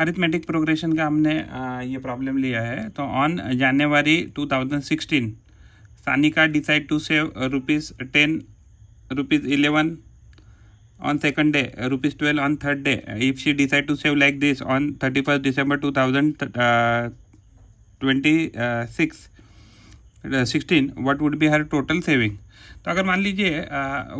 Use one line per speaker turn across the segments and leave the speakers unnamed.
Arithmetic progression का हमने ये प्रॉब्लम लिया है। तो on January 2016 Sanika decide to save ₹10, ₹11 on second day, ₹12 on third day. If she decide to save like this on 31st December 2016, what would be her total saving? तो अगर मान लीजिए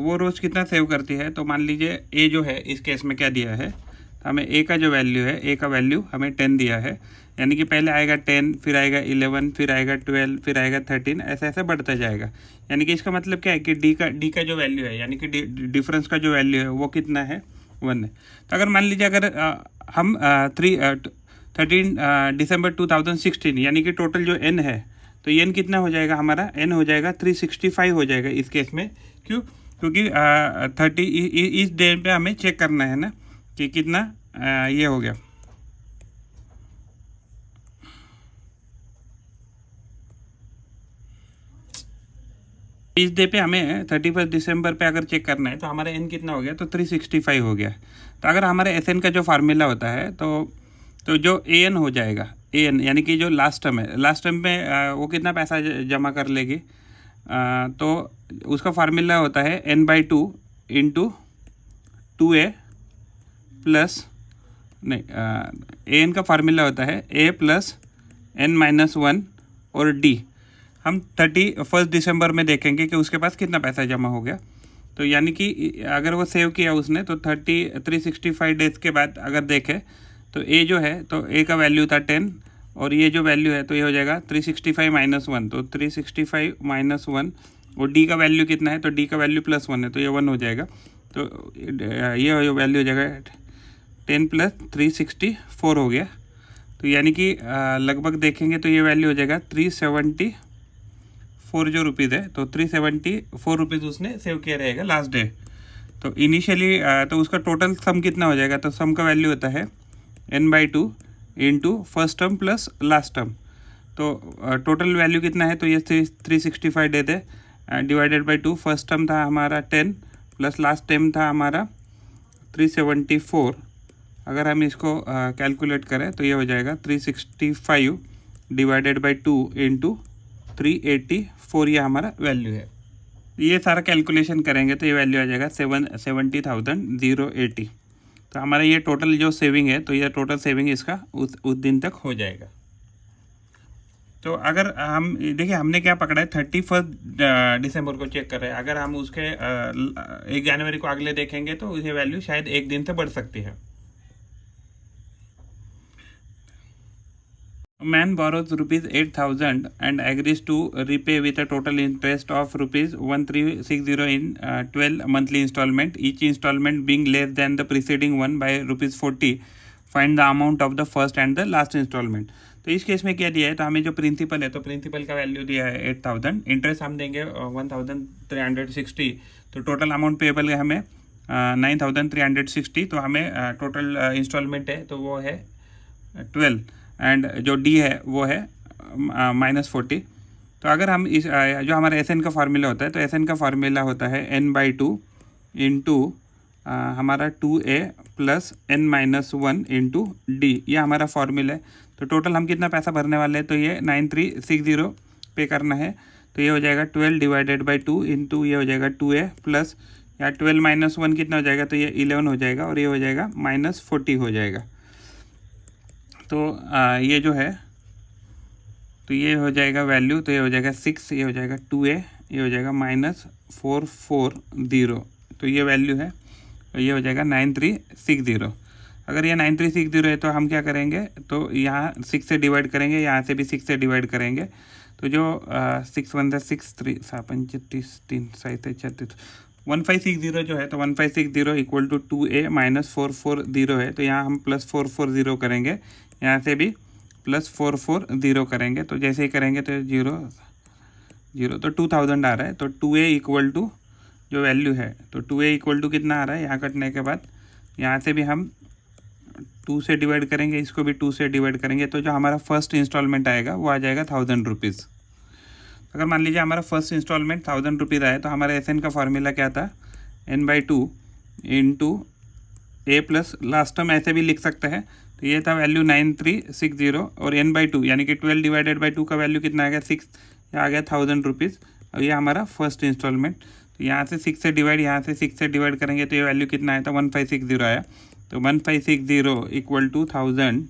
वो रोज़ कितना सेव करती है, तो मान लीजिए ए जो है इस केस में क्या दिया है, तो हमें ए का जो वैल्यू है, ए का वैल्यू हमें 10 दिया है, यानी कि पहले आएगा 10, फिर आएगा 11, फिर आएगा 12, फिर आएगा 13, ऐसे ऐसे बढ़ता जाएगा। यानी कि इसका मतलब क्या है कि डी का जो वैल्यू है, यानी कि डिफरेंस का जो वैल्यू है वो कितना है, 1 है। तो अगर मान लीजिए अगर हम 13 दिसंबर 2016 यानी कि टोटल जो एन है, तो एन कितना हो जाएगा, हमारा एन हो जाएगा 365 हो जाएगा इस केस में। क्यों? क्योंकि 30 इस डे पे हमें चेक करना है ना कि कितना ये हो गया। इस डे पे हमें 31 दिसंबर पे अगर चेक करना है तो हमारा एन कितना हो गया, तो 365 हो गया। तो अगर हमारे एस एन का जो फार्मूला होता है तो जो ए एन हो जाएगा, ए एन यानी कि जो लास्ट टर्म है, लास्ट टर्म में वो कितना पैसा जमा कर लेगी, तो उसका फार्मूला होता है n/2 इंटू 2a प्लस नहीं, ए एन का फार्मूला होता है a प्लस n-1 और d। हम 31 दिसंबर में देखेंगे कि उसके पास कितना पैसा जमा हो गया। तो यानी कि अगर वो सेव किया उसने, तो 365 डेज के बाद अगर देखें तो ए जो है, तो ए का वैल्यू था 10 और ये जो वैल्यू है तो ये हो जाएगा 365 - 1, तो 365 - 1 और डी का वैल्यू कितना है, तो डी का वैल्यू +1 है तो ये 1 हो जाएगा। तो ये वैल्यू हो जाएगा 10 + 364 हो गया। तो यानी कि लगभग देखेंगे तो ये वैल्यू हो जाएगा 374 जो रुपीज़ है, तो 374 रुपीज़ उसने सेव किया रहेगा लास्ट डे। तो इनिशियली तो उसका टोटल सम कितना हो जाएगा, तो सम का वैल्यू होता है n/2 into first term plus last term. तो टोटल वैल्यू कितना है, तो ये 365 डे थे डिवाइडेड बाई 2। फर्स्ट टर्म था हमारा 10 प्लस लास्ट टर्म था हमारा 374। अगर हम इसको कैलकुलेट करें तो ये हो जाएगा 365 डिवाइडेड बाई 2 इंटू 384, ये हमारा वैल्यू है। ये सारा कैलकुलेशन करेंगे तो ये वैल्यू आ जाएगा 70,080। तो हमारा ये टोटल जो सेविंग है, तो ये टोटल सेविंग इसका उस दिन तक हो जाएगा। तो अगर हम देखिए हमने क्या पकड़ा है, 31 दिसंबर को चेक कर रहे हैं। अगर हम उसके 1 जनवरी को अगले देखेंगे तो ये वैल्यू शायद एक दिन से बढ़ सकती है। Man borrows ₹8,000 and agrees to repay with a total interest of ₹1,360 in 12 monthly installment, each installment being less than the preceding one by ₹40. Find the amount of the first and the last installment. तो इस case में क्या दिया है, तो हमें जो principal है, तो प्रिंसिपल का वैल्यू दिया है 8,000, इंटरेस्ट हम देंगे 1,360, तो टोटल अमाउंट पेबल है हमें 9,360। तो हमें टोटल इंस्टॉलमेंट है तो वो है 12 एंड जो डी है वो है -40। तो अगर हम इस जो हमारा एस एन का फार्मूला होता है, तो एस एन का फार्मूला होता है n/2 इंटू हमारा 2a plus n-1 into D, ये हमारा फार्मूला है। तो टोटल हम कितना पैसा भरने वाले हैं, तो ये 9,360 पे करना है। तो ये हो जाएगा 12 डिवाइडेड बाई 2 इंटू ये हो जाएगा 2a प्लस या 12 - 1 कितना हो जाएगा, तो ये 11 हो जाएगा और ये हो जाएगा -40 हो जाएगा। तो ये जो है तो ये हो जाएगा वैल्यू, तो ये हो जाएगा 6, ये हो जाएगा 2a, ये हो जाएगा -440। तो ये वैल्यू है, तो ये हो जाएगा 9,360। अगर ये 9,360 है तो हम क्या करेंगे, तो यहाँ 6 से डिवाइड करेंगे, यहाँ से भी 6 से डिवाइड करेंगे। तो जो 6 × 6 3 7 35 3 7 36 1560 जो है, तो 1560 इक्वल टू 2a - 440 है। तो यहाँ हम +440 करेंगे, यहाँ से भी +440 करेंगे। तो जैसे ही करेंगे तो 0 0, तो 2000 आ रहा है। तो 2a इक्वल टू जो वैल्यू है, तो 2a इक्वल टू कितना आ रहा है, यहाँ कटने के बाद यहाँ से भी हम 2 से डिवाइड करेंगे, इसको भी 2 से डिवाइड करेंगे। तो जो हमारा फर्स्ट इंस्टॉलमेंट आएगा वो आ जाएगा 1000 रुपीज़। अगर मान लीजिए हमारा फर्स्ट इंस्टॉलमेंट 1000 रुपीज़ आए, तो हमारा एस एन का फार्मूला क्या था, n/2 इंटू ए प्लस लास्ट टर्म ऐसे भी लिख सकते हैं। तो ये था वैल्यू 9360 और n/2 यानी कि 12 डिवाइडेड बाई 2 का वैल्यू कितना आ गया 6, ये आ गया 1000 रुपीज़। और ये हमारा फर्स्ट इंस्टॉलमेंट। तो यहाँ से 6 से डिवाइड, यहाँ से 6 से डिवाइड करेंगे तो ये वैल्यू कितना आया था 1560 आया। तो 1560 इक्वल टू 1000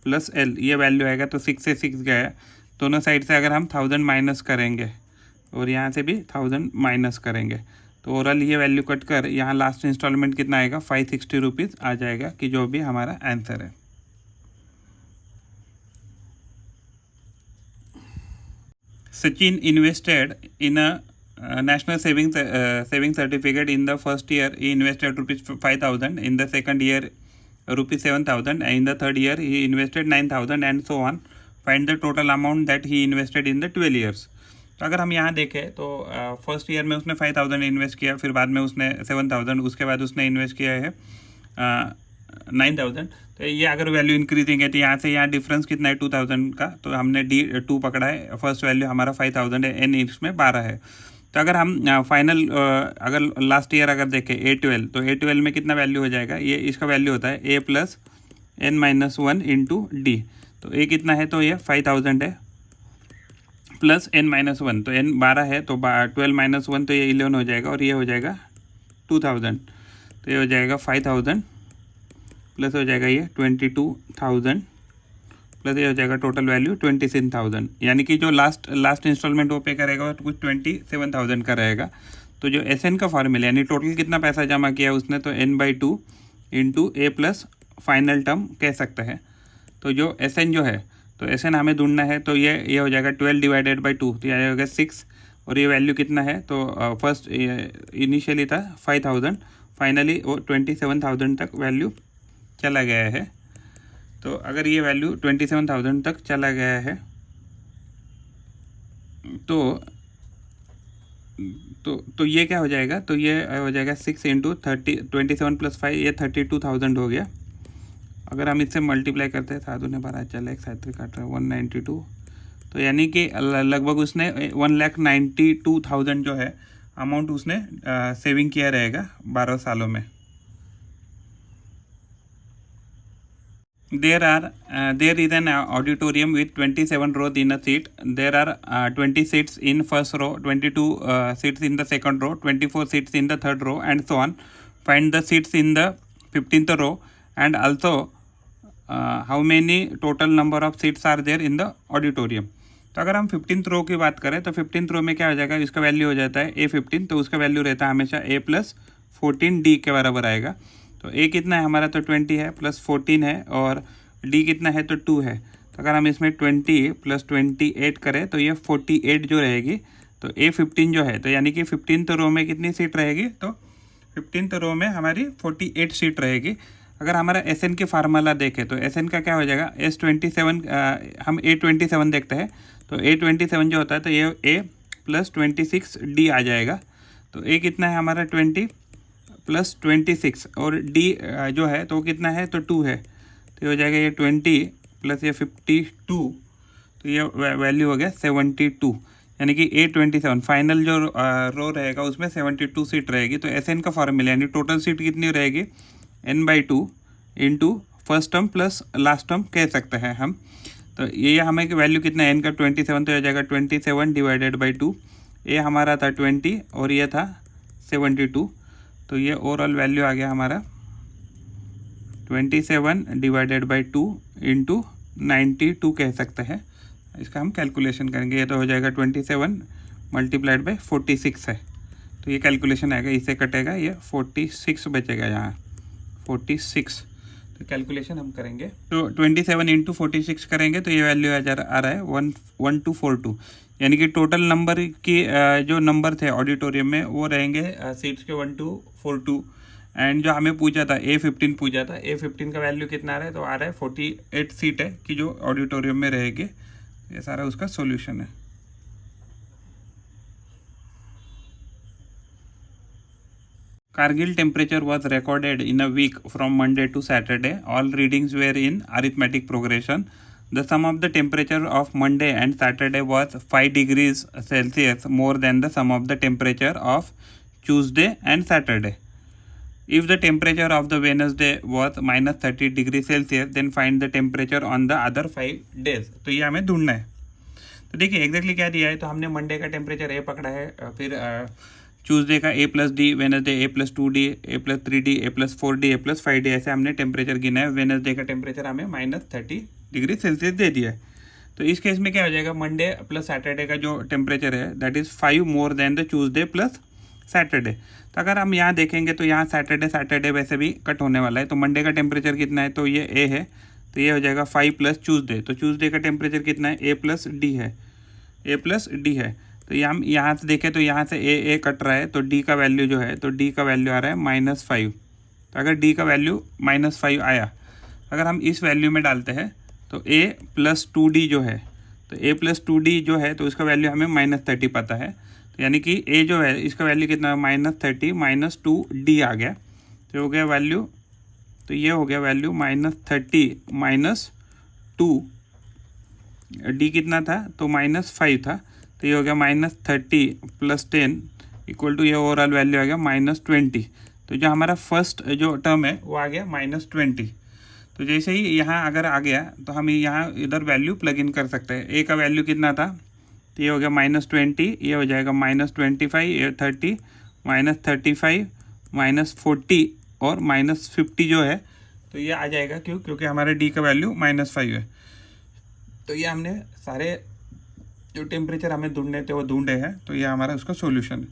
प्लस एल, ये वैल्यू आएगा। तो 6 से 6 गया, दोनों साइड से अगर हम 1000 माइनस करेंगे और यहाँ से भी 1000 माइनस करेंगे तो ओवरऑल ये वैल्यू कट कर यहाँ लास्ट इंस्टॉलमेंट कितना आएगा 560 रुपीज़ आ जाएगा, कि जो भी हमारा आंसर है। Sachin invested in a national saving certificate. In the first year, he invested rupees 5,000. In the second year, rupees 7,000. And in the third year, he invested 9,000 and so on. Find the total amount that he invested in the 12 years. तो अगर हम यहाँ देखें तो first year में उसने 5,000 invest किया, फिर बाद में उसने 7,000, उसके बाद उसने इन्वेस्ट किया है 9,000। तो ये अगर वैल्यू इंक्रीजिंग है तो यहाँ से यहाँ डिफरेंस कितना है 2,000 का, तो हमने D2 पकड़ा है। फर्स्ट वैल्यू हमारा 5,000 है, n इसमें 12 है। तो अगर हम फाइनल अगर लास्ट ईयर अगर देखें A12, तो A12 में कितना वैल्यू हो जाएगा, ये इसका वैल्यू होता है A plus n-1 into D। तो A कितना है, तो ये 5,000 है प्लस n-1, तो n 12 है, तो 12 माइनस 1 तो ये 11 हो जाएगा, और ये हो जाएगा 2000। तो ये हो जाएगा 5000 प्लस हो जाएगा ये 22,000 प्लस ये हो जाएगा टोटल वैल्यू 27,000, यानी कि जो लास्ट इंस्टॉलमेंट वो पे करेगा तो कुछ 27,000 का रहेगा। तो जो SN का फॉर्मूला यानी टोटल कितना पैसा जमा किया उसने, तो n/2 into A plus final term कह सकते हैं। तो जो SN जो है, तो SN हमें ढूंढना है, तो ये हो जाएगा 12 डिवाइडेड बाई 2, तो ये हो गया 6, और ये वैल्यू कितना है, तो फर्स्ट इनिशियली था 5,000, फाइनली वो 27,000 तक वैल्यू चला गया है। तो अगर ये वैल्यू 27,000 तक चला गया है तो ये क्या हो जाएगा, तो ये हो जाएगा 6 इंटू 27 प्लस 5, ये 32,000 हो गया। अगर हम इससे मल्टीप्लाई करते हैं, साधु ने 12 चला, एक 7 काट रहा है 192, तो यानी कि लगभग उसने 1,92,000 जो है अमाउंट उसने सेविंग किया रहेगा 12 सालों में। There is an auditorium with 27 rows in a seat. There are 20 seats in first row, 22 seats in the second row, 24 seats in the third row, and so on. Find the seats in the 15th row and also how many total number of seats are there in the auditorium. तो अगर हम 15th रो की बात करें तो 15th रो में क्या हो जाएगा, इसका वैल्यू हो जाता है A15, तो उसका वैल्यू रहता है हमेशा A प्लस 14D के बराबर आएगा। तो A कितना है हमारा, तो 20 है प्लस 14 है, और D कितना है, तो 2 है। तो अगर हम इसमें 20 प्लस 28 करें तो ये 48 जो रहेगी। तो A15 जो है, तो यानी कि 15th रो में कितनी सीट रहेगी, तो 15th रो में हमारी 48 सीट रहेगी। अगर हमारा SN की फार्मूला देखें तो SN का क्या हो जाएगा, S27 हम A27 देखते हैं, तो A27 जो होता है तो ये A प्लस 26D आ जाएगा। तो A कितना है हमारा 20 प्लस 26, और D जो है तो कितना है, तो 2 है। तो ये हो जाएगा ये 20 प्लस ये 52, तो ये वैल्यू हो गया 72, यानी कि A27 फाइनल जो रो रहेगा उसमें 72 सीट रहेगी। तो SN का फॉर्मूला यानी टोटल सीट कितनी रहेगी, n/2 into first term plus last term कह सकते हैं हम। तो ये हमें वैल्यू कितना है, n का 27, तो हो जाएगा 27 डिवाइडेड बाई 2। ये हमारा था 20 और ये था 72, तो ये ओवरऑल वैल्यू आ गया हमारा 27 डिवाइडेड बाई 2 इंटू 92 कह सकते हैं। इसका हम कैलकुलेशन करेंगे, ये तो हो जाएगा 27 मल्टीप्लाइड बाई 46 है, तो ये कैलकुलेशन आएगा, इससे कटेगा ये 46 बचेगा यहाँ 46। तो कैलकुलेशन हम करेंगे, तो 27 इंटू 46 करेंगे तो ये वैल्यू आ रहा है 1242, यानी कि टोटल नंबर की जो नंबर थे ऑडिटोरियम में वो रहेंगे सीट्स के 1242। एंड जो हमें पूछा था A15 पूछा था, A15 का वैल्यू कितना आ रहा है, तो आ रहा है 48 सीट है कि जो ऑडिटोरियम में रहेगी। ये सारा उसका सॉल्यूशन है। Kargil temperature was recorded in a week from Monday to Saturday. All readings were in arithmetic progression. The sum of the temperature of Monday and Saturday was 5 degrees Celsius more than the sum of the temperature of Tuesday and Saturday. If the temperature of the Wednesday was -30 degree Celsius then find the temperature on the other 5 days. तो ये हमें ढूंढना है। तो देखिए exactly क्या दिया है, तो हमने मंडे का टेम्परेचर ए पकड़ा है, फिर ट्यूसडे का A+D, Wednesday A+2D, A+3D, A+4D, A+5D, ऐसे हमने टेम्परेचर गिना है। वेनसडे का टेम्परेचर हमें -30 डिग्री सेल्सियस दे दिया है। तो इस केस में क्या हो जाएगा, मंडे प्लस सैटरडे का जो टेम्परेचर है that is 5 more than the Tuesday plus Saturday. तो अगर हम यहाँ देखेंगे तो यहाँ सैटरडे वैसे भी कट होने वाला है। तो मंडे का टेम्परेचर कितना है, तो ये ए है, तो ये हो जाएगा 5 प्लस ट्यूसडे। तो ट्यूसडे का टेम्परेचर कितना है, A+D है, A+D है। तो हम यहाँ से देखें तो यहाँ से ए कट रहा है, तो डी का वैल्यू जो है, तो डी का वैल्यू आ रहा है -5। तो अगर डी का वैल्यू -5 आया, अगर हम इस वैल्यू में डालते हैं तो A+2D जो है, तो A+2D जो है तो इसका वैल्यू हमें -30 पता है। तो यानी कि ए जो है इसका वैल्यू कितना, -30 -2D आ गया। तो हो गया वैल्यू, तो ये हो गया वैल्यू -30 -2, डी कितना था, तो -5 था। तो ये हो गया -30 + 10 इक्वल टू, ये ओवरऑल वैल्यू आ गया -20। तो जो हमारा फर्स्ट जो टर्म है वो आ गया -20। तो जैसे ही यहाँ अगर आ गया तो हम यहाँ इधर वैल्यू प्लग इन कर सकते हैं। ए का वैल्यू कितना था, तो ये हो गया -20, ये हो जाएगा -25, ये 30 -35 -40 और -50 जो है, तो ये आ जाएगा। क्योंकि हमारे डी का वैल्यू -5 है। तो ये हमने सारे जो टेम्परेचर हमें ढूंढने थे वो ढूंढे हैं। तो ये हमारा उसका सॉल्यूशन है।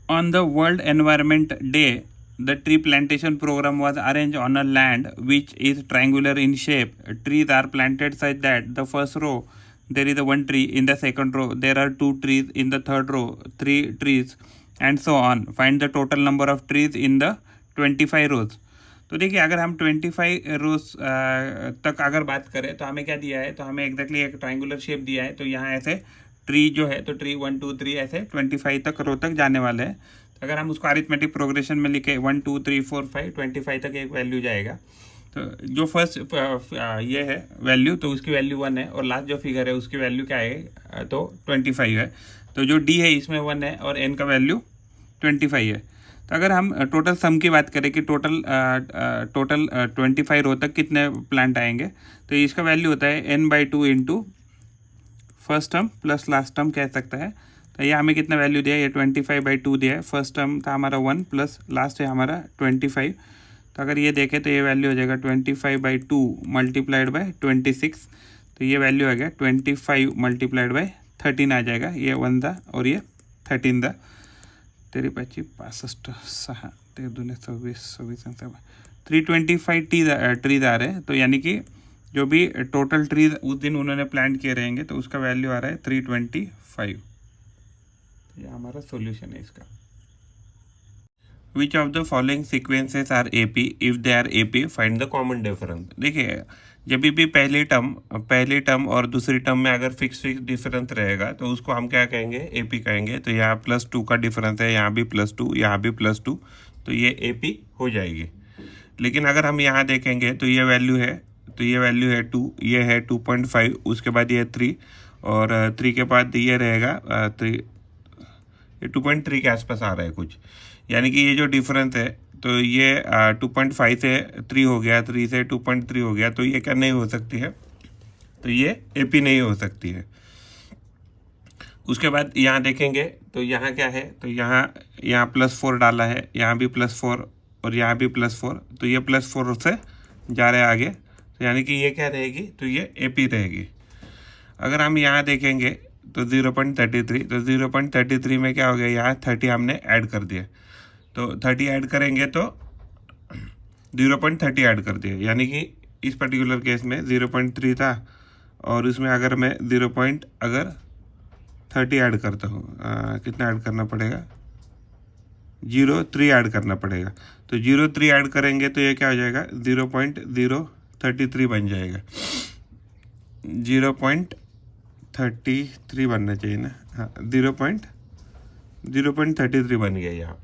On the World Environment Day, the tree plantation program was arranged on a land which is triangular in shape. Trees are planted such that the first row there is a one tree, in the second row there are 2 trees, in the third row 3 trees, and so on. Find the total number of trees in the 25 rows. तो देखिए अगर हम 25 रोज तक अगर बात करें तो हमें क्या दिया है, तो हमें एग्जैक्टली एक ट्राइंगुलर शेप दिया है। तो यहाँ ऐसे ट्री जो है, तो ट्री 1 2 3 ऐसे 25 तक रो तक जाने वाले हैं। तो अगर हम उसको अरिथमेटिक प्रोग्रेशन में लिखे 1 2 3 4 5 25 तक एक वैल्यू जाएगा। तो जो फर्स्ट ये है वैल्यू, तो उसकी वैल्यू 1 है, और लास्ट जो फिगर है उसकी वैल्यू क्या है, तो 25 है। तो जो डी है इसमें 1 है और एन का वैल्यू 25 है। तो अगर हम टोटल सम की बात करें कि टोटल 25 रो तक कितने प्लांट आएंगे, तो इसका वैल्यू होता है n/2 into first term plus last term कह सकता है। तो ये हमें कितना वैल्यू दिया है, ये 25/2 दिया है। फर्स्ट टर्म था हमारा 1 प्लस लास्ट है हमारा 25। तो अगर ये देखें तो ये वैल्यू हो जाएगा 25/2 मल्टीप्लाइड बाय 26। तो ये वैल्यू आ गया 25 मल्टीप्लाइड बाय 13 आ जाएगा। ये 1 था और ये 13 था। 3 5 65 6 3 2 26 26 325 ट्रीज आ रहे हैं। तो यानी कि जो भी टोटल ट्रीज उस दिन उन्होंने प्लांट किए रहेंगे तो उसका वैल्यू आ रहा है 325। ये हमारा सॉल्यूशन है इसका। Which of the following sequences are AP? If they are AP find the common difference. देखिए जब भी पहली टर्म और दूसरी टर्म में अगर फिक्स डिफरेंस रहेगा तो उसको हम क्या कहेंगे, AP कहेंगे। तो यहाँ +2 का डिफरेंस है, यहाँ भी +2, यहाँ भी +2, तो ये AP हो जाएगी। लेकिन अगर हम यहाँ देखेंगे तो ये वैल्यू है, तो ये वैल्यू है 2, ये है 2.5, उसके बाद ये 3 और 3 के बाद ये रहेगा 3, ये 2.3 के आसपास आ रहा है कुछ। यानी कि ये जो डिफरेंस है तो ये 2.5 से 3 हो गया, 3 से 2.3 हो गया। तो ये क्या नहीं हो सकती है, तो ये AP नहीं हो सकती है। उसके बाद यहाँ देखेंगे तो यहाँ क्या है, तो यहाँ +4 डाला है, यहाँ भी +4 और यहाँ भी +4, तो ये +4 से जा रहे हैं आगे। तो यानी कि ये क्या रहेगी, तो ये AP रहेगी। अगर हम यहाँ देखेंगे तो 0.33, तो 0.33 में क्या हो गया, यहाँ 30 हमने ऐड कर दिया। तो 30 ऐड करेंगे तो 0.30 ऐड कर दिया। यानी कि इस पर्टिकुलर केस में 0.3 था और इसमें अगर मैं 0.30 ऐड करता हूँ, कितना ऐड करना पड़ेगा, 0.3 ऐड करना पड़ेगा। तो 0.3 ऐड करेंगे तो ये क्या हो जाएगा, 0.033 बन जाएगा। 0.33 बनना चाहिए ना, हाँ 0.33 बन गया यहाँ।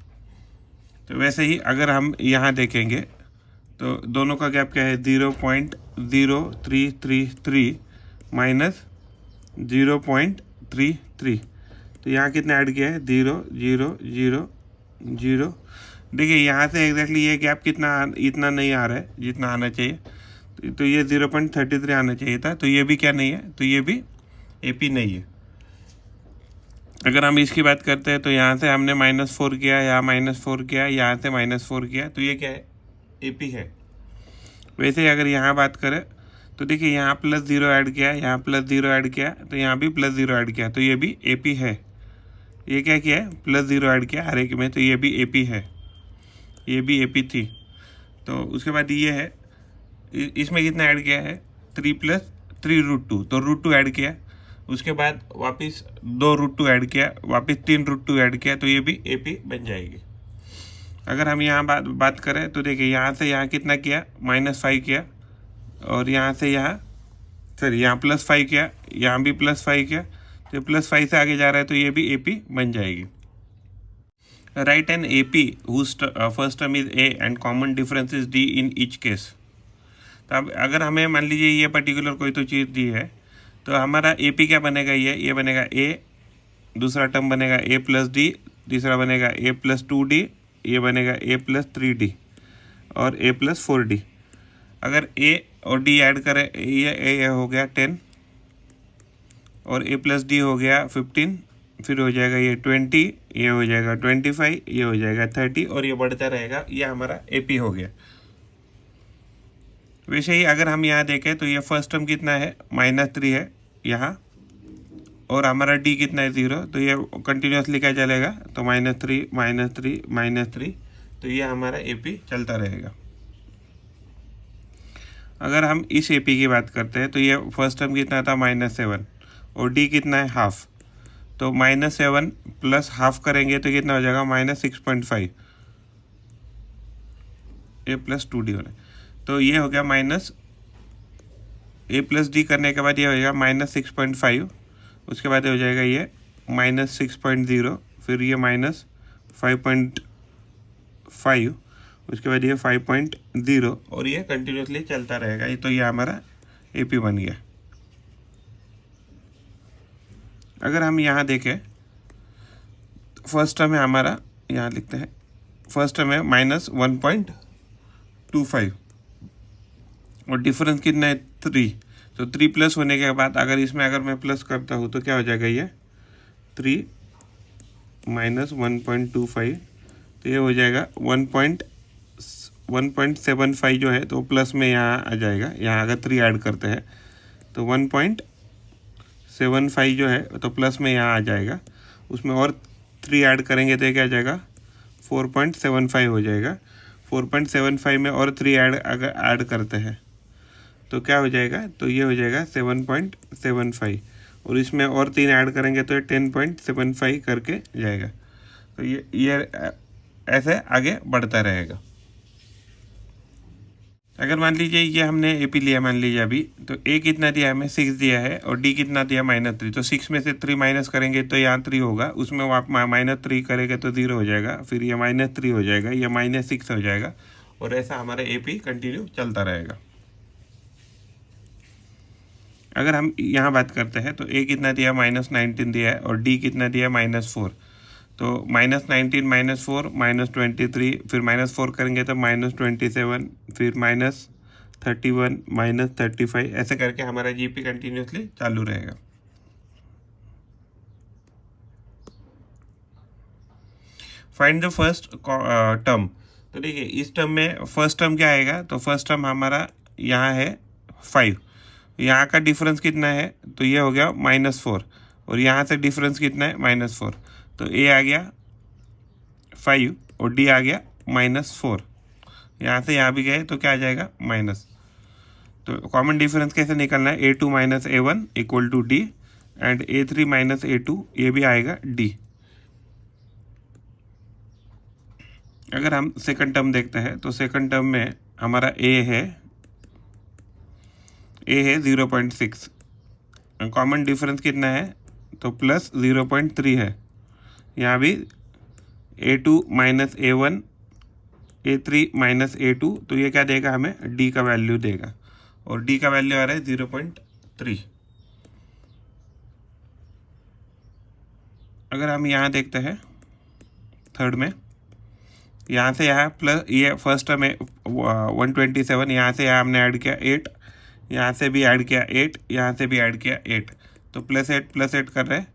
तो वैसे ही अगर हम यहाँ देखेंगे तो दोनों का गैप क्या है, 0.0333 माइनस 0.33। तो यहाँ कितना ऐड किया है 0 0 0 0। देखिए यहाँ से एग्जैक्टली ये गैप कितना इतना नहीं आ रहा है जितना आना चाहिए। तो ये 0.33 आना चाहिए था। तो ये भी क्या नहीं है, तो ये भी AP नहीं है। अगर हम इसकी बात करते हैं तो यहाँ से हमने -4 किया, यहाँ -4 किया, यहाँ से -4 किया, तो ये क्या है AP है। वैसे ही अगर यहाँ बात करें तो देखिए यहाँ +0 ऐड किया, यहाँ +0 ऐड किया, तो यहाँ भी +0 ऐड किया, तो ये भी AP है। ये क्या किया है +0 ऐड किया हर एक में, तो ये भी AP है, ये भी AP थी। तो उसके बाद ये है, इसमें कितना ऐड किया है 3 + 3√2, तो √2 ऐड किया। उसके बाद वापस 2√2 ऐड किया, वापस 3√2 ऐड किया, तो ये भी AP बन जाएगी। अगर हम यहाँ बात करें तो देखिए यहाँ से यहाँ कितना किया -5 किया, और यहाँ से यहाँ यहाँ +5 किया, यहाँ भी +5 किया, तो +5 से आगे जा रहा है, तो ये भी AP बन जाएगी। Write an AP whose first term is A and common difference is D in each case। तो अब अगर हमें मान लीजिए ये पर्टिकुलर कोई तो चीज़ दी है, तो हमारा AP क्या बनेगा, ये बनेगा A, दूसरा टर्म बनेगा A + D, तीसरा बनेगा A + 2D, ये बनेगा A + 3D और A + 4D। अगर A और D ऐड करें, ये हो गया 10 और A + D हो गया 15, फिर हो जाएगा ये 20, ये हो जाएगा 25, ये हो जाएगा 30 और ये बढ़ता रहेगा। ये हमारा AP हो गया। वैसे ही अगर हम यहाँ देखें तो ये फर्स्ट टर्म कितना है -3 है यहाँ, और हमारा D कितना है 0, तो ये कंटिन्यूसली क्या चलेगा, तो -3 -3 -3, तो ये हमारा AP चलता रहेगा। अगर हम इस AP की बात करते हैं तो ये फर्स्ट टर्म कितना था -7 और D कितना है हाफ, तो -7 + हाफ करेंगे तो कितना हो जाएगा -6.5, A + 2D होना। तो ये हो गया A + D करने के बाद ये हो जाएगा -6.5, उसके बाद हो जाएगा ये -6.0, फिर ये -5.5, उसके बाद ये 5.0 और ये कंटिन्यूसली चलता रहेगा। ये तो ये हमारा AP बन गया। अगर हम यहाँ देखें, फर्स्ट टर्म है हमारा, यहाँ लिखते हैं फर्स्ट टर्म है -1.25 और डिफरेंस कितना है 3, तो 3 प्लस होने के बाद अगर इसमें अगर मैं प्लस करता हूँ तो क्या हो जाएगा, ये 3 - 1.25, तो ये हो जाएगा 1.75 जो है, तो प्लस में यहाँ आ जाएगा। यहाँ अगर 3 ऐड करते हैं तो 1.75 जो है तो प्लस में यहाँ आ जाएगा, उसमें और 3 ऐड करेंगे तो ये क्या आ जाएगा 4.75 हो जाएगा। 4.75 में और 3 अगर ऐड करते हैं तो क्या हो जाएगा, तो ये हो जाएगा 7.75 और इसमें और 3 ऐड करेंगे तो ये 10.75 करके जाएगा। तो ये ऐसे आगे बढ़ता रहेगा। अगर मान लीजिए ये हमने AP लिया, मान लीजिए अभी, तो A कितना दिया हमें 6 दिया है और D कितना दिया -3, तो 6 में से 3 माइनस करेंगे तो यहाँ 3 होगा, उसमें आप -3 करेंगे तो 0 हो जाएगा, फिर ये -3 हो जाएगा, ये -6 हो जाएगा और ऐसा हमारा AP कंटिन्यू चलता रहेगा। अगर हम यहाँ बात करते हैं तो A कितना दिया -19 दिया है और D कितना दिया -4, तो -19 -4 -23, फिर -4 करेंगे तो -27, फिर -31 -35, ऐसे करके हमारा GP कंटिन्यूसली चालू रहेगा। Find the first term. तो देखिए इस टर्म में फर्स्ट टर्म क्या आएगा, तो फर्स्ट टर्म हमारा यहाँ है 5, यहाँ का डिफरेंस कितना है, तो ये हो गया -4 और यहाँ से डिफरेंस कितना है -4, तो A आ गया 5 और D आ गया -4, यहाँ से यहाँ भी गए तो क्या आ जाएगा माइनस। तो कॉमन डिफरेंस कैसे निकलना है, A2 - A1 = D and A3 - A2, ये भी आएगा D। अगर हम सेकंड टर्म देखते हैं तो सेकंड टर्म में हमारा A है 0.6, कॉमन डिफरेंस कितना है, तो +0.3 है। यहाँ भी A2 - A1 A3 - A2, तो ये क्या देगा हमें, D का वैल्यू देगा और D का वैल्यू आ रहा है 0.3। अगर हम यहाँ देखते हैं थर्ड में, यहाँ से यहाँ प्लस ये फर्स्ट टर्म है 127, यहाँ से यहाँ हमने ऐड किया 8, यहाँ से भी ऐड किया 8, यहाँ से भी ऐड किया 8, तो +8 कर रहे हैं,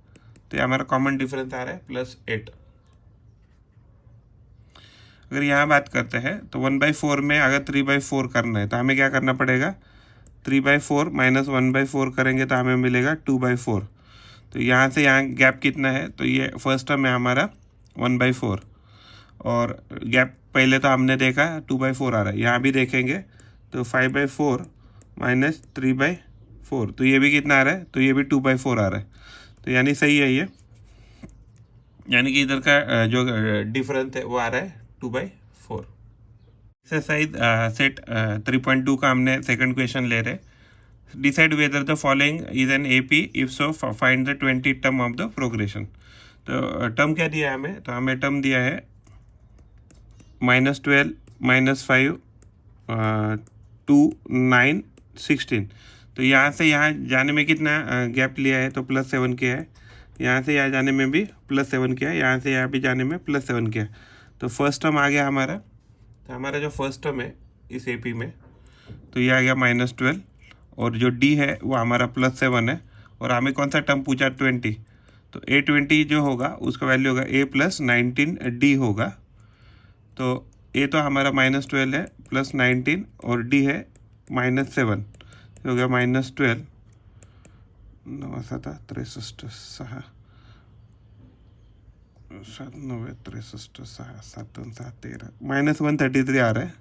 तो ये हमारा कॉमन डिफरेंस आ रहा है +8। अगर यहाँ बात करते हैं तो 1/4 में अगर 3/4 करना है तो हमें क्या करना पड़ेगा, 3/4 माइनस 1/4 करेंगे तो हमें मिलेगा 2/4। तो यहाँ से यहाँ गैप कितना है, तो ये फर्स्ट टर्म है हमारा 1/4, और गैप पहले तो हमने देखा 2/4 आ रहा है, यहाँ भी देखेंगे तो 5/4 माइनस 3/4, तो ये भी कितना आ रहा है, तो ये भी 2/4 आ रहा है, तो यानी सही है ये, यानी कि इधर का जो डिफरेंस है वो आ रहा है 2/4। एक्सरसाइज सेट 3.2 का हमने सेकंड क्वेश्चन ले रहे, decide whether the following is an AP, if so find the 20 term of the progression. तो टर्म क्या दिया है हमें, तो हमें टर्म दिया है -12, -5, 2, 9, 16। तो यहाँ से यहाँ जाने में कितना गैप लिया है, तो +7 किया है, यहाँ से यहाँ जाने में भी +7 किया है, यहाँ से यहाँ भी जाने में +7 किया है, तो फर्स्ट टर्म आ गया हमारा। तो हमारा जो फर्स्ट टर्म है इस एपी में, तो ये आ गया -12, और जो डी है वो हमारा +7 है, और हमें कौन सा टर्म पूछा, 20, तो A20 जो होगा उसका वैल्यू होगा A + 19 D होगा। तो A तो हमारा -12 है, +19, और D है -7, हो गया -12, 9 7 63 6 7 9 63 6 7 7 13, -133 आ रहा है,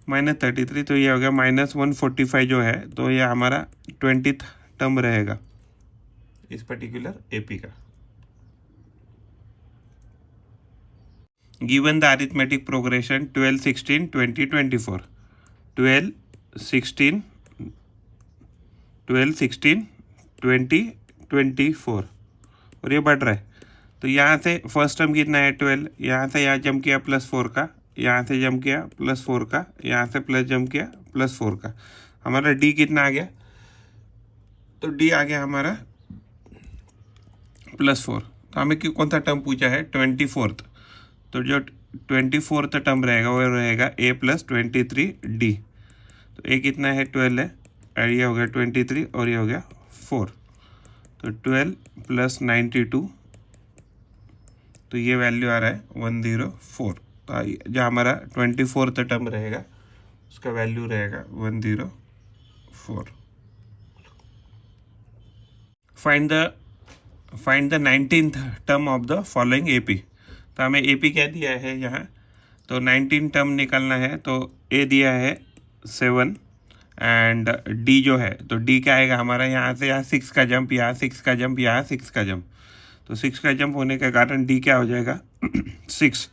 -33, तो ये हो गया -145 जो है, तो ये हमारा 20th टर्म रहेगा इस पर्टिकुलर एपी का। गिवन द अरिथमेटिक प्रोग्रेशन 12, 16, 20, 24, 12, 16, 12, 16, 20, 24, और ये बढ़ रहा है। तो यहाँ से फर्स्ट टर्म कितना है 12, यहाँ से यहाँ जंप किया +4 का, यहाँ से जंप किया +4 का, यहाँ से प्लस जंप किया +4 का, हमारा डी कितना आ गया, तो डी आ गया हमारा +4। तो हमें कौन सा टर्म पूछा है, 24th, तो जो 24th टर्म रहेगा वो रहेगा A + 23D। तो A कितना है 12 है, और ये हो गया 23, और ये हो गया 4, तो 12 + 92, तो ये वैल्यू आ रहा है 104। तो जो हमारा 24th टर्म रहेगा उसका वैल्यू रहेगा 104। Find the 19th term of the following AP. तो हमें एपी क्या दिया है यहाँ, तो 19 टर्म निकालना है, तो ए दिया है 7, एंड डी जो है, तो डी क्या आएगा हमारा, यहाँ से यहाँ 6 का जंप, यहाँ 6 का जंप, यहाँ 6 का जंप, तो 6 का जंप होने के कारण डी क्या हो जाएगा 6।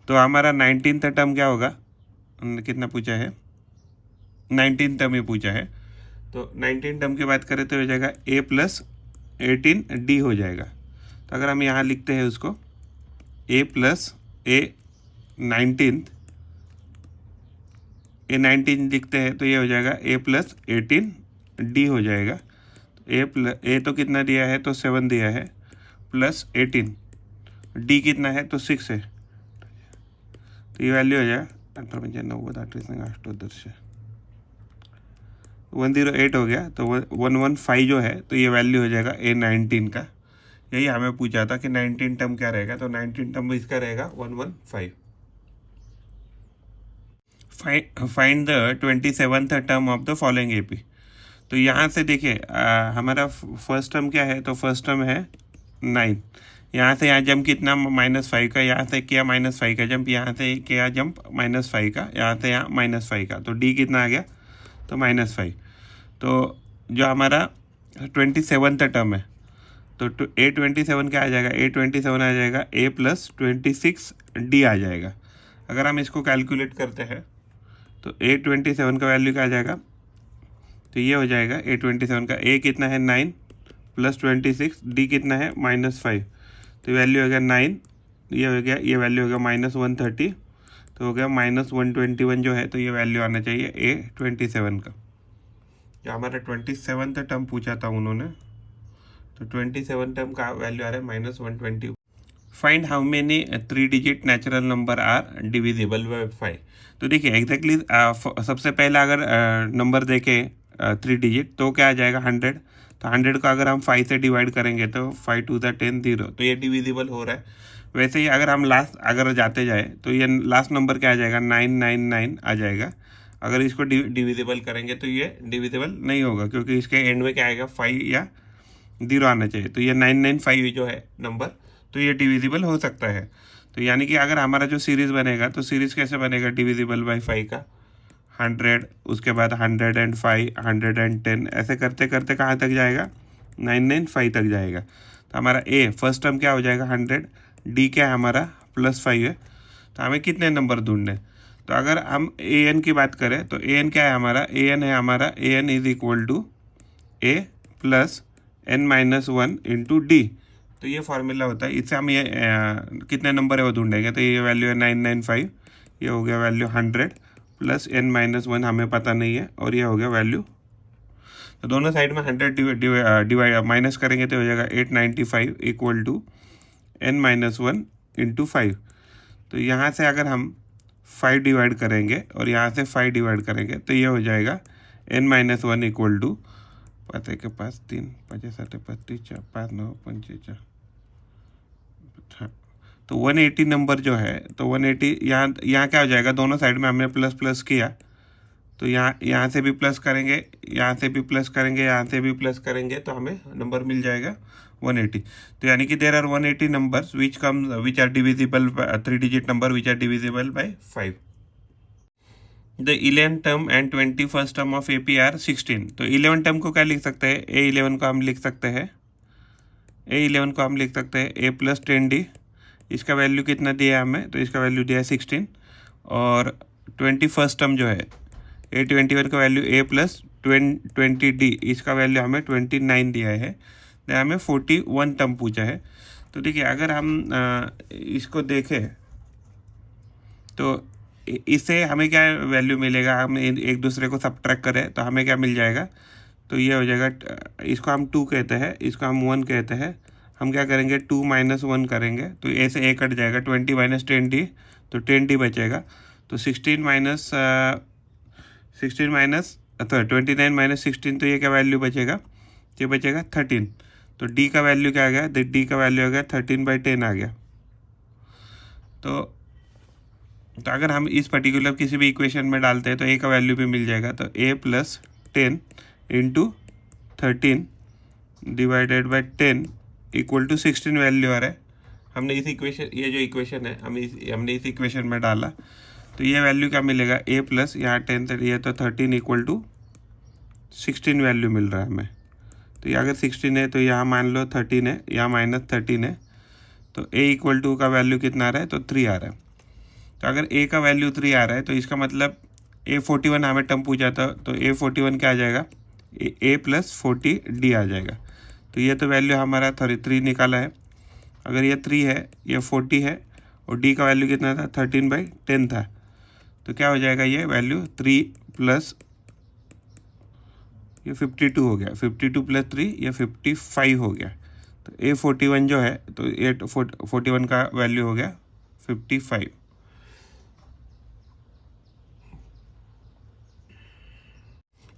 तो हमारा 19th टर्म क्या होगा, कितना पूछा है, 19 टर्म ही पूछा है, तो 19 टर्म की बात करें तो हो जाएगा A + 18D हो जाएगा। तो अगर हम यहाँ लिखते हैं उसको A + A19 लिखते हैं, तो ये हो जाएगा A + 18D हो जाएगा। A तो कितना दिया है, तो 7 दिया है, +18, D कितना है, तो 6 है, तो ये वैल्यू हो जाएगा 108 हो गया, तो 115 जो है, तो ये वैल्यू हो जाएगा A19 का। यही हमें पूछा था कि 19 टर्म क्या रहेगा, तो 19 टर्म इसका रहेगा 115। Find the 27th term of the following AP. तो यहाँ से देखिए हमारा फर्स्ट टर्म क्या है, तो फर्स्ट टर्म है 9, यहाँ से यहाँ जंप कितना -5 का, यहाँ से किया -5 का जंप, यहाँ से किया जंप -5 का, यहाँ से यहाँ -5 का, तो डी कितना आ गया, तो -5। तो जो हमारा 27th टर्म है, तो A27 क्या आ जाएगा, A27 आ जाएगा A + 26D आ जाएगा। अगर हम इसको कैलकुलेट करते हैं तो A27 का वैल्यू क्या आ जाएगा, तो ये हो जाएगा A27 का, A कितना है 9 + 26, D कितना है -5, तो वैल्यू हो गया 9, ये हो गया, ये वैल्यू हो गया -130, तो हो गया -121 जो है, तो ये वैल्यू आना चाहिए A27 का। जो हमारा 27th टर्म पूछा था उन्होंने, तो 27 टर्म का वैल्यू आ रहा है -120। Find how many 3 digit natural number are divisible by 5। तो देखिए एग्जैक्टली सबसे पहला अगर नंबर देखे 3 डिजिट तो क्या आ जाएगा 100। तो 100 को अगर हम 5 से डिवाइड करेंगे तो 5 टू द 10 0, तो ये डिविजिबल हो रहा है। वैसे ही अगर हम लास्ट अगर जाते जाए तो ये लास्ट नंबर क्या आ जाएगा 999 आ जाएगा। अगर इसको डिविजिबल करेंगे तो ये डिविजिबल नहीं होगा, क्योंकि इसके एंड में क्या आएगा 5 या 0 आना चाहिए। तो ये 995 जो है नंबर, तो ये डिविजिबल हो सकता है। तो यानी कि अगर हमारा जो सीरीज़ बनेगा तो सीरीज़ कैसे बनेगा डिविजिबल बाय 5 का 100, उसके बाद 105, 110, ऐसे करते करते कहाँ तक जाएगा 995 तक जाएगा। तो हमारा ए फर्स्ट टर्म क्या हो जाएगा 100, डी क्या है हमारा +5 है। तो हमें कितने नंबर ढूंढने, तो अगर हम ए एन की बात करें तो ए एन क्या है हमारा, ए एन है हमारा a n is equal to a plus n-1 into d. तो ये फार्मूला होता है, इससे हम ये कितने नंबर है वो ढूंढेंगे। तो ये वैल्यू है 995, ये हो गया वैल्यू 100 प्लस n-1 हमें पता नहीं है, और ये हो गया वैल्यू। तो दोनों साइड में 100 डिवाइड माइनस करेंगे तो हो जाएगा 895 इक्वल टू n-1 इंटू 5। तो यहाँ से अगर हम 5 डिवाइड करेंगे और यहाँ से 5 डिवाइड करेंगे तो ये हो जाएगा n-1 इक्वल टू 5 के पास 3 5 7 35 5 9 5 4। तो 180 नंबर जो है, तो 180 यहाँ क्या हो जाएगा, दोनों साइड में हमने प्लस प्लस किया, तो यहाँ से भी प्लस करेंगे, यहाँ से भी प्लस करेंगे, यहाँ से भी प्लस करेंगे, तो हमें नंबर मिल जाएगा 180। तो यानी कि there are 180 numbers which are divisible 3 digit number which are divisible by 5। The 11th term and 21st term of AP are 16। तो 11 टर्म को क्या लिख सकते हैं, A11 को हम लिख सकते हैं, A11 को हम लिख सकते हैं A प्लस 10D। इसका वैल्यू कितना दिया है हमें, तो इसका वैल्यू दिया है 16। और 21st टर्म जो है A21 का वैल्यू A प्लस 20D, इसका वैल्यू हमें 29 दिया है। तो हमें 41 टर्म पूछा है। तो देखिए अगर हम इसको देखें तो इससे हमें क्या वैल्यू मिलेगा, हम एक दूसरे को सब्ट्रैक्ट करें तो हमें क्या मिल जाएगा, तो ये हो जाएगा, इसको हम 2 कहते हैं, इसको हम 1 कहते हैं। हम क्या करेंगे 2 - 1 करेंगे तो ए से ए कट जाएगा, 20 - 10D, तो 10D बचेगा। तो 29 - 16, तो ये क्या वैल्यू बचेगा, ये बचेगा 13। तो डी का वैल्यू क्या आ गया, डी का वैल्यू आ गया 13/10 आ गया। तो अगर हम इस पर्टिकुलर किसी भी इक्वेशन में डालते हैं तो ए का वैल्यू भी मिल जाएगा। तो a plus 10 into 13 divided by 10 equal to 16 value आ रहा है। हमने इस इक्वेशन, ये जो इक्वेशन है हमने इस इक्वेशन में डाला, तो ये वैल्यू क्या मिलेगा, ए प्लस यहाँ 10 ये तो 13 इक्वल टू 16 वैल्यू मिल रहा है हमें। तो ये अगर 16 है तो यहाँ मान लो 13 है, यहाँ -13 है, तो ए इक्वल टू का वैल्यू कितना आ रहा है, तो 3 आ रहा है। तो अगर ए का वैल्यू 3 आ रहा है तो इसका मतलब A41 हमें टर्म पूछा था, तो A41 क्या आ जाएगा, ए प्लस 40D आ जाएगा। तो ये तो वैल्यू हमारा 3 निकाला है। अगर ये 3 है, ये 40 है, और डी का वैल्यू कितना था 13/10 था। तो क्या हो जाएगा ये वैल्यू 3 प्लस ये 52 हो गया, 52 प्लस 3 ये 55 हो गया। तो A41 जो है, तो 41 का वैल्यू हो गया 55।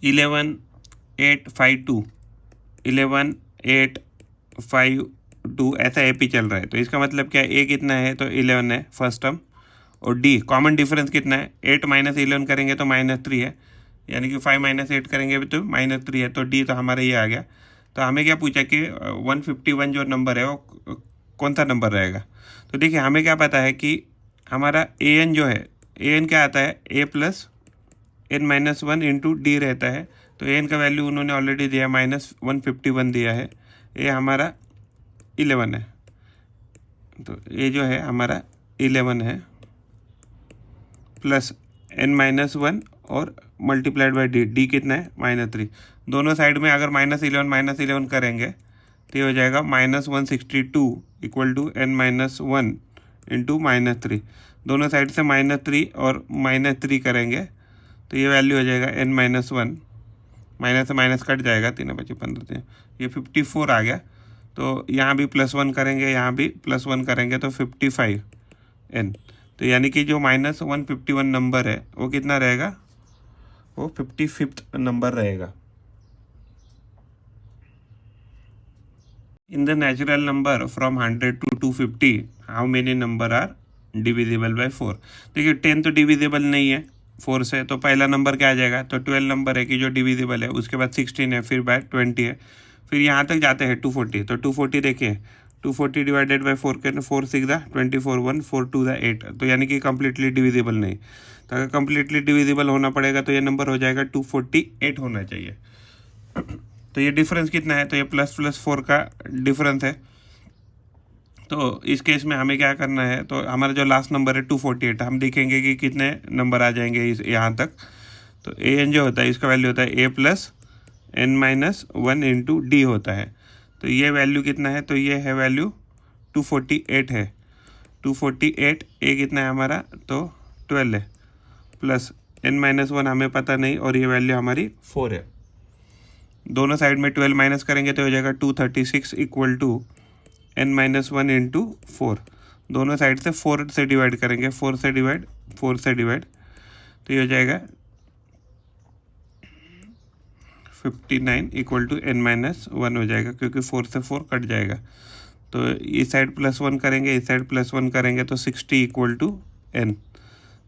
11,852 ऐसा AP चल रहा है। तो इसका मतलब क्या है, ए कितना है, तो 11 है फर्स्ट टर्म, और डी कॉमन डिफरेंस कितना है, 8 - 11 करेंगे तो -3 है, यानी कि 5 - 8 करेंगे तो -3 है। तो डी तो हमारा ये आ गया। तो हमें क्या पूछा कि 151 जो नंबर है वो कौन सा नंबर रहेगा। तो देखिए हमें क्या पता है कि हमारा AN जो है, AN क्या आता है, A plus n-1 into D रहता है। तो AN का वैल्यू उन्होंने ऑलरेडी दिया -151 दिया है। ये हमारा 11 है, तो ये जो है हमारा 11 है प्लस n-1 और मल्टीप्लाइड बाई डी कितना है -3। दोनों साइड में अगर -11 करेंगे तो ये हो जाएगा -162 इक्वल टू n-1 इंटू -3। दोनों साइड से -3 और -3 करेंगे तो ये वैल्यू हो जाएगा n-1 माइनस से माइनस कट जाएगा, 3×5 = 15, ये 54 आ गया। तो यहाँ भी +1 करेंगे, यहाँ भी +1 करेंगे तो 55n। तो यानी कि जो -151 नंबर है वो कितना रहेगा, वो 55th नंबर रहेगा। In the natural number from 100 to 250 how many number are divisible by 4। देखिए 10 तो डिविजिबल नहीं है 4 से, तो पहला नंबर क्या आ जाएगा, तो 12 नंबर है कि जो डिविजिबल है, उसके बाद 16 है, फिर बाय 20 है, फिर यहाँ तक जाते हैं 240। तो 240 देखिए 240 डिवाइडेड बाय 4 करना, 4 6 24, 1 4 2 8, तो यानी कि कम्प्लीटली डिविजिबल नहीं। तो अगर कम्प्लीटली डिविजिबल होना पड़ेगा तो ये नंबर हो जाएगा 248 होना चाहिए। तो ये डिफरेंस कितना है, तो ये ++4 का डिफरेंस है। तो इस केस में हमें क्या करना है, तो हमारा जो लास्ट नंबर है 248, हम देखेंगे कि कितने नंबर आ जाएंगे इस यहाँ तक। तो an जो होता है इसका वैल्यू होता है a + n-1 × d होता है। तो ये वैल्यू कितना है, तो ये है वैल्यू 248 है। 248 a कितना है हमारा, तो 12 है, प्लस n-1 हमें पता नहीं, और ये वैल्यू हमारी 4 है। दोनों साइड में 12 माइनस करेंगे तो हो जाएगा 236 = n-1 × 4। दोनों साइड से 4 से डिवाइड करेंगे, 4 से डिवाइड, तो ये हो जाएगा 59 = n-1 हो जाएगा, क्योंकि 4 से 4 कट जाएगा। तो इस साइड +1 करेंगे, इस साइड +1 करेंगे, तो 60 = n।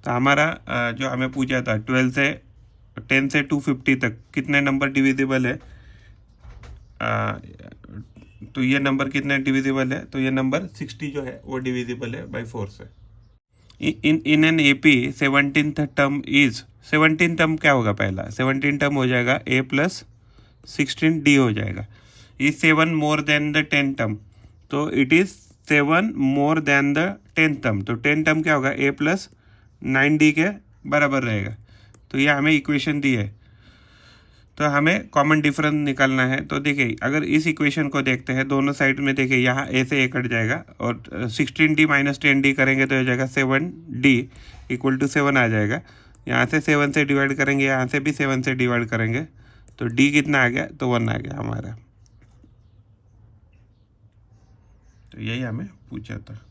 तो हमारा जो हमें पूछा था 10 से 250 तक कितने नंबर डिविजिबल है, तो ये नंबर कितने डिविजिबल है, तो ये नंबर 60 जो है वो डिविजिबल है बाय 4 से। In an AP 17th term is, 17 term क्या होगा, पहला 17 टर्म हो जाएगा a + 16d हो जाएगा। Is 7 more than the 10 term, तो it is 7 more than the 10 term. तो 10 टर्म क्या होगा, a + 9d के बराबर रहेगा। तो ये हमें इक्वेशन दी है, तो हमें कॉमन डिफरेंस निकालना है। तो देखिए अगर इस इक्वेशन को देखते हैं, दोनों साइड में देखिए यहाँ a से a कट जाएगा, और 16d - 10d करेंगे तो हो जाएगा 7d = 7 आ जाएगा। यहाँ से 7 से डिवाइड करेंगे, यहाँ से भी 7 से डिवाइड करेंगे, तो d कितना आ गया, तो 1 आ गया हमारा। तो यही हमें पूछा था।